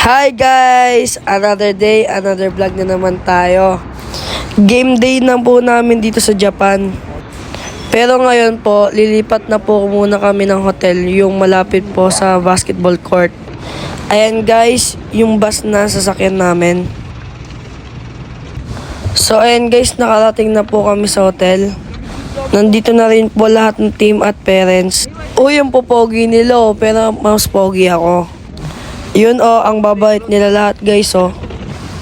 Hi guys! Another day, another vlog na naman tayo. Game day na po namin dito sa Japan. Pero ngayon po, lilipat na po muna kami ng hotel, yung malapit po sa basketball court. Ayan guys, yung bus na sasakyan namin. So ayan guys, nakarating na po kami sa hotel. Nandito na rin po lahat ng team at parents. Uy, yung popogi nila pero mas pogi ako. Yun ang babait nila lahat guys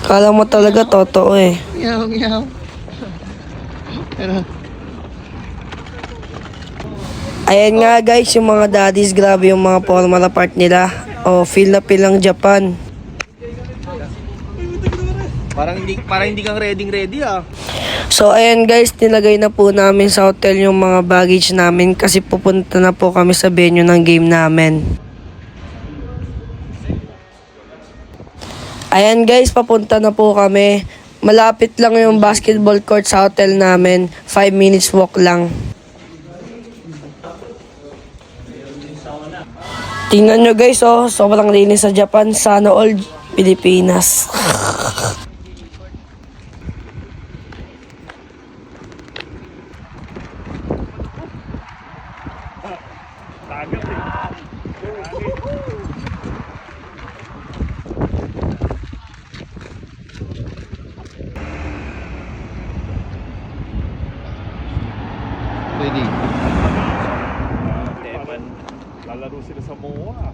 Kala mo talaga totoo Meow, meow. Ayan nga guys, yung mga daddies, grabe yung mga formal part nila. Feel na feel ng Japan. Parang hindi kang ready So ayan guys, nilagay na po namin sa hotel yung mga baggage namin kasi pupunta na po kami sa venue ng game namin. Ayan guys, papunta na po kami. Malapit lang yung basketball court sa hotel namin. 5 minutes walk lang. Tingnan nyo guys sobrang linis sa Japan. Sana all Pilipinas. Ready. Lalaro sila sa MOA.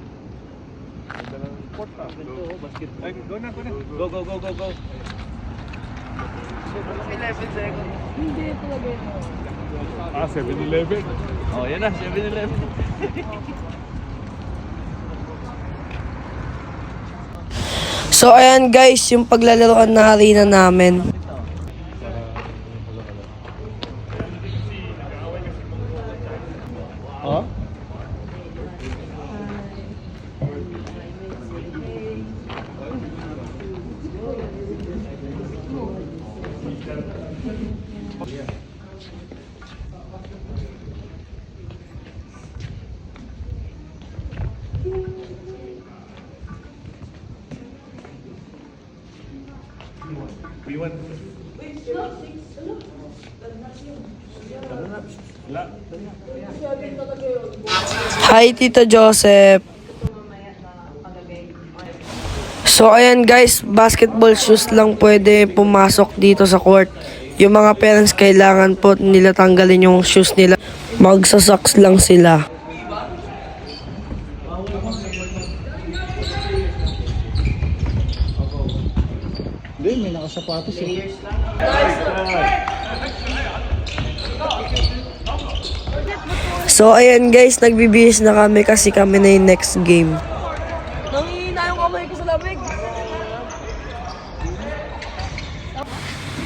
Ganda ng court basketball. Ay, go na. Go. 11 seconds. Hindi talaga yun. 7-Eleven. Yan na, 7-Eleven. So ayan guys, yung paglalaroan na arena namin. Ha? B1. Hi Tito Joseph. So ayan guys, basketball shoes lang pwede pumasok dito sa court. Yung mga parents kailangan po nila tanggalin yung shoes nila. Magsasocks lang sila. Hindi, may nakasapatos So ayan guys, nagbibihis na kami kasi kami na yung next game. Nangihina yung kamay ko sa lamig.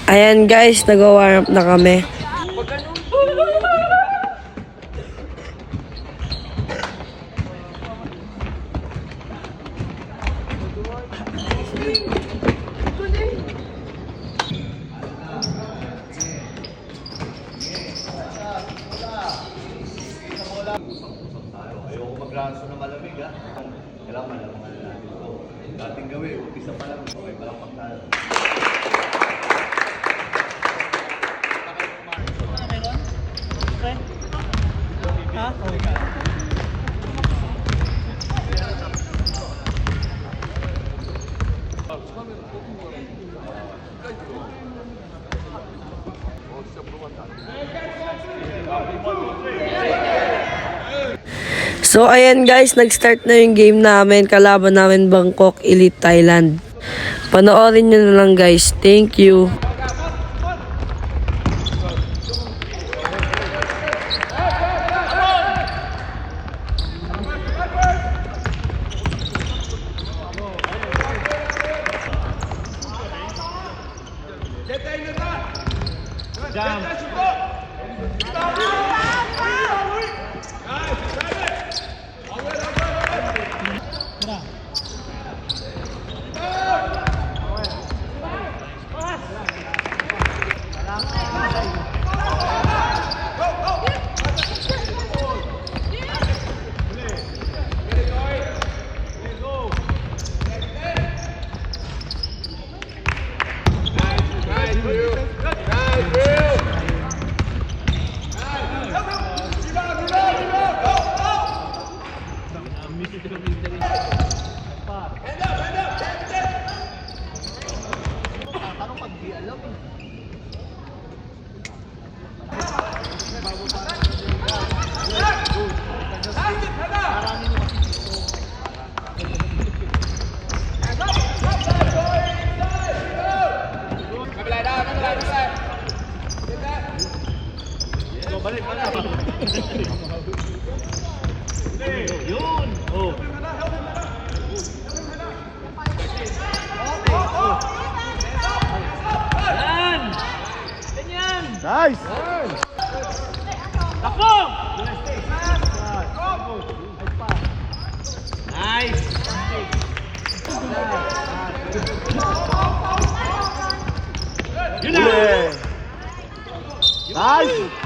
Ayan guys, nag-warm up na kami. Ayoko mag-ranso na malamig Kailangan malaman natin ito. Dating gawin, umpisa pa lang, okay pa lang pagkala. So ayan guys, nag-start na yung game namin. Kalaban namin Bangkok Elite Thailand. Panoorin nyo na lang guys. Thank you. Nice! Nice! Nice!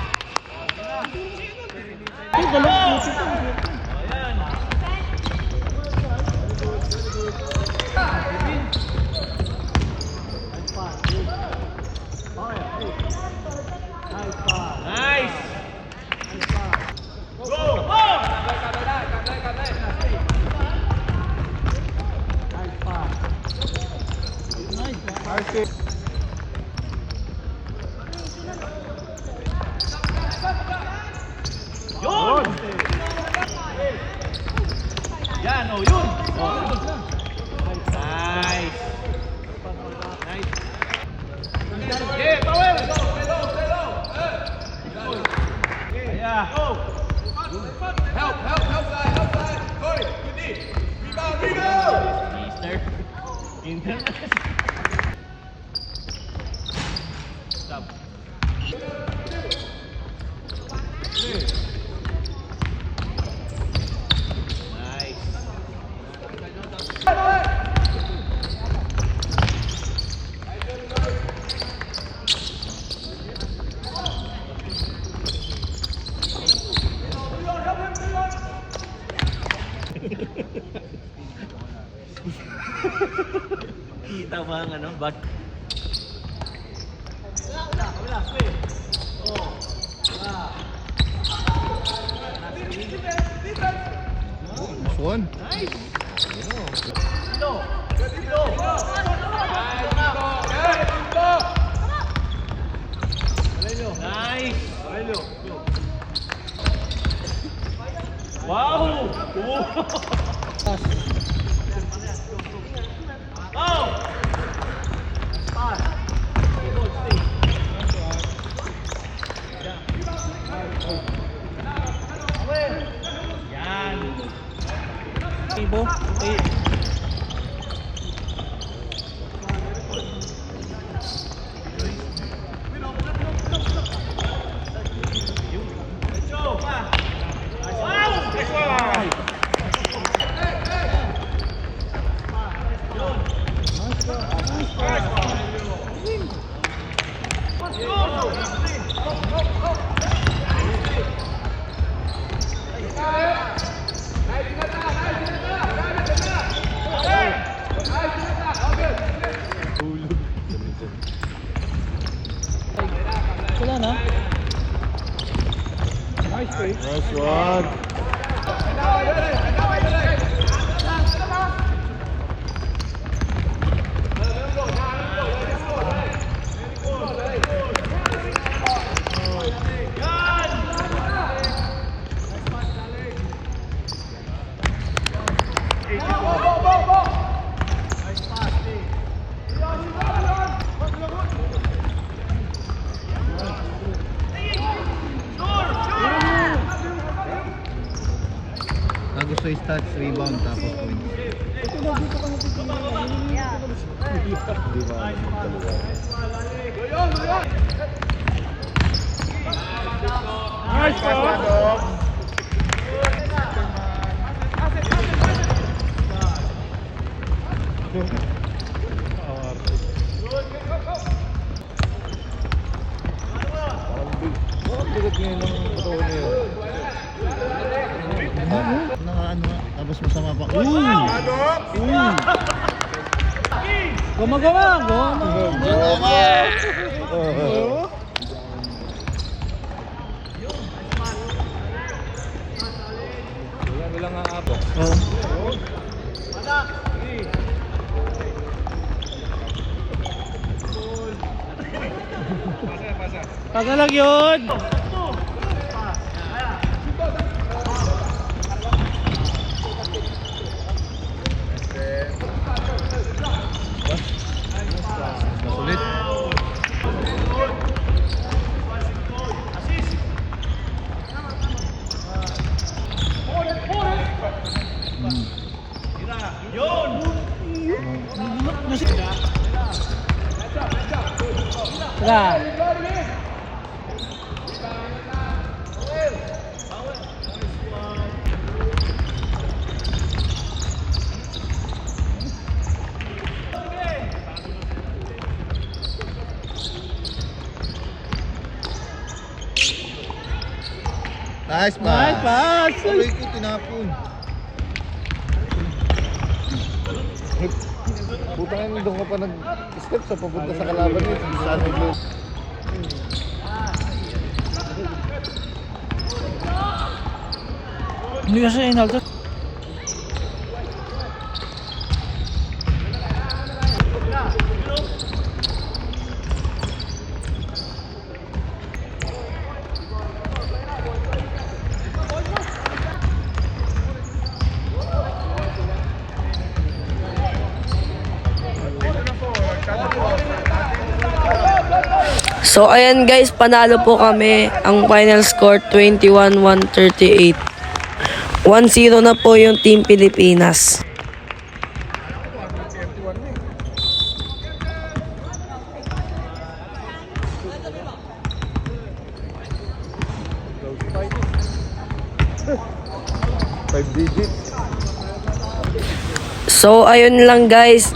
Kita ba ang ano? Back. One. Nice! Wow! Yan! Ibo? Nice one. Gusto i-stats, rebound, tapos points. Nice one. Bigat ngayon ng katawan niya. Naka-ano nga, tapos masama pa. Gumagawa! Bilang ang abok. Pasa lang yun! Sulit. Nice Nice pass! Aray ko, tinapon. Putang ina, doon ka pa nag-step sa papunta sa kalaban niya. Saan nag Hindi kasi inalto. So ayan guys, panalo po kami. Ang final score 21-138. 1-0 na po yung Team Pilipinas. Five digits. So ayun lang guys.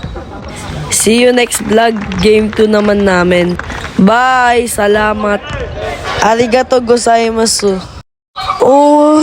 See you next vlog. Game 2 naman namin. Bye! Salamat! Arigato gozaimasu. Oh!